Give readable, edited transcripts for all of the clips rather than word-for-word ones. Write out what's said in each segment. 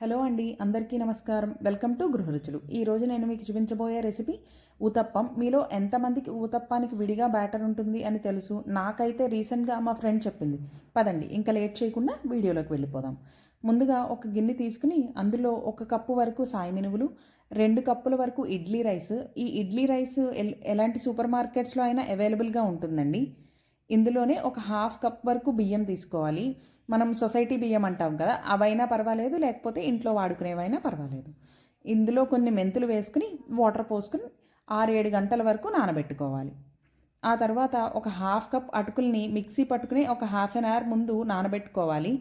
Hello అండి, అందరికీ నమస్కారం. వెల్కమ్ టు గృహ రుచులు. ఈరోజు నేను మీకు చూపించబోయే రెసిపీ ఊతప్పం. మీలో ఎంతమందికి ఊతప్పానికి విడిగా బ్యాటర్ ఉంటుంది అని తెలుసు? నాకైతే రీసెంట్గా మా ఫ్రెండ్ చెప్పింది. పదండి ఇంకా లేట్ చేయకుండా వీడియోలోకి వెళ్ళిపోదాం. ముందుగా ఒక గిన్నె తీసుకుని అందులో 1 కప్పు వరకు సాయి మినువులు, 2 కప్పుల వరకు ఇడ్లీ రైస్. ఈ ఇడ్లీ రైస్ ఎలాంటి సూపర్ మార్కెట్స్లో అయినా అవైలబుల్గా ఉంటుందండి. ఇందులోనే ఒక హాఫ్ కప్ వరకు బియ్యం తీసుకోవాలి. మనం సొసైటీ బియ్యం అంటాం కదా, అవైనా పర్వాలేదు, లేకపోతే ఇంట్లో వాడుకునేవైనా పర్వాలేదు. ఇందులో కొన్ని మెంతులు వేసుకుని వాటర్ పోసుకుని 6-7 గంటల వరకు నానబెట్టుకోవాలి. ఆ తర్వాత ఒక హాఫ్ కప్ అటుకుల్ని మిక్సీ పట్టుకుని ఒక హాఫ్ అన్ అవర్ ముందు నానబెట్టుకోవాలి.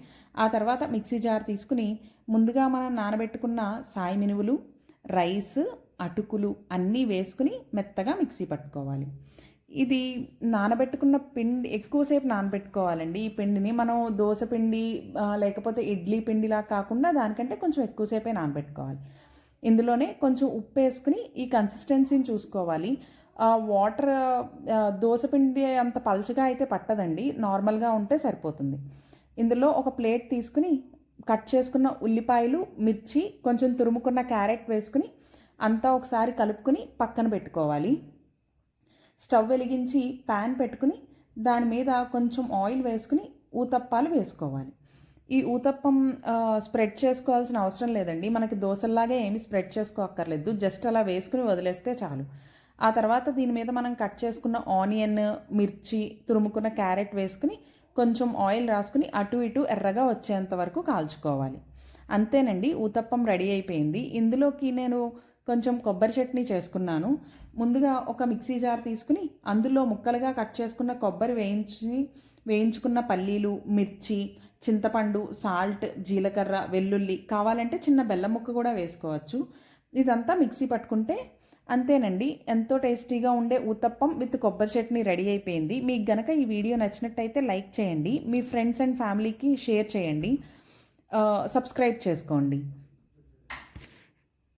ఆ తర్వాత మిక్సీ జార్ తీసుకుని ముందుగా మనం నానబెట్టుకున్న సాయి మినువులు, రైస్, అటుకులు అన్నీ వేసుకుని మెత్తగా మిక్సీ పట్టుకోవాలి. ఇది నానబెట్టుకున్న పిండి ఎక్కువసేపు నానబెట్టుకోవాలండి. ఈ పిండిని మనం దోస పిండి లేకపోతే ఇడ్లీ పిండిలా కాకుండా దానికంటే కొంచెం ఎక్కువసేపే నానబెట్టుకోవాలి. ఇందులోనే కొంచెం ఉప్పు వేసుకుని ఈ కన్సిస్టెన్సీని చూసుకోవాలి. వాటర్ దోస పిండి అంత పలచగా అయితే పట్టదండి, నార్మల్గా ఉంటే సరిపోతుంది. ఇందులో ఒక ప్లేట్ తీసుకుని కట్ చేసుకున్న ఉల్లిపాయలు, మిర్చి, కొంచెం తురుముకున్న క్యారెట్ వేసుకుని అంతా ఒకసారి కలుపుకుని పక్కన పెట్టుకోవాలి. స్టవ్ వెలిగించి ప్యాన్ పెట్టుకుని దాని మీద కొంచెం ఆయిల్ వేసుకుని ఊతప్పాలు వేసుకోవాలి. ఈ ఊతప్పం స్ప్రెడ్ చేసుకోవాల్సిన అవసరం లేదండి. మనకి దోశల్లాగే ఏమి స్ప్రెడ్ చేసుకోక్కర్లేదు, జస్ట్ అలా వేసుకుని వదిలేస్తే చాలు. ఆ తర్వాత దీని మీద మనం కట్ చేసుకున్న ఆనియన్, మిర్చి, తురుముకున్న క్యారెట్ వేసుకుని కొంచెం ఆయిల్ రాసుకుని అటు ఇటు ఎర్రగా వచ్చేంత వరకు కాల్చుకోవాలి. అంతేనండి, ఊతప్పం రెడీ అయిపోయింది. ఇందులోకి నేను కొంచెం కొబ్బరి చట్నీ చేసుకున్నాను. ముందుగా ఒక మిక్సీ జార్ తీసుకుని అందులో ముక్కలుగా కట్ చేసుకున్న కొబ్బరి వేయించుకున్న పల్లీలు, మిర్చి, చింతపండు, సాల్ట్, జీలకర్ర, వెల్లుల్లి, కావాలంటే చిన్న బెల్లం ముక్క కూడా వేసుకోవచ్చు. ఇదంతా మిక్సీ పట్టుకుంటే అంతేనండి, ఎంతో టేస్టీగా ఉండే ఊతప్పం విత్ కొబ్బరి చట్నీ రెడీ అయిపోయింది. మీకు గనక ఈ వీడియో నచ్చినట్టయితే లైక్ చేయండి, మీ ఫ్రెండ్స్ అండ్ ఫ్యామిలీకి షేర్ చేయండి, సబ్స్క్రైబ్ చేసుకోండి.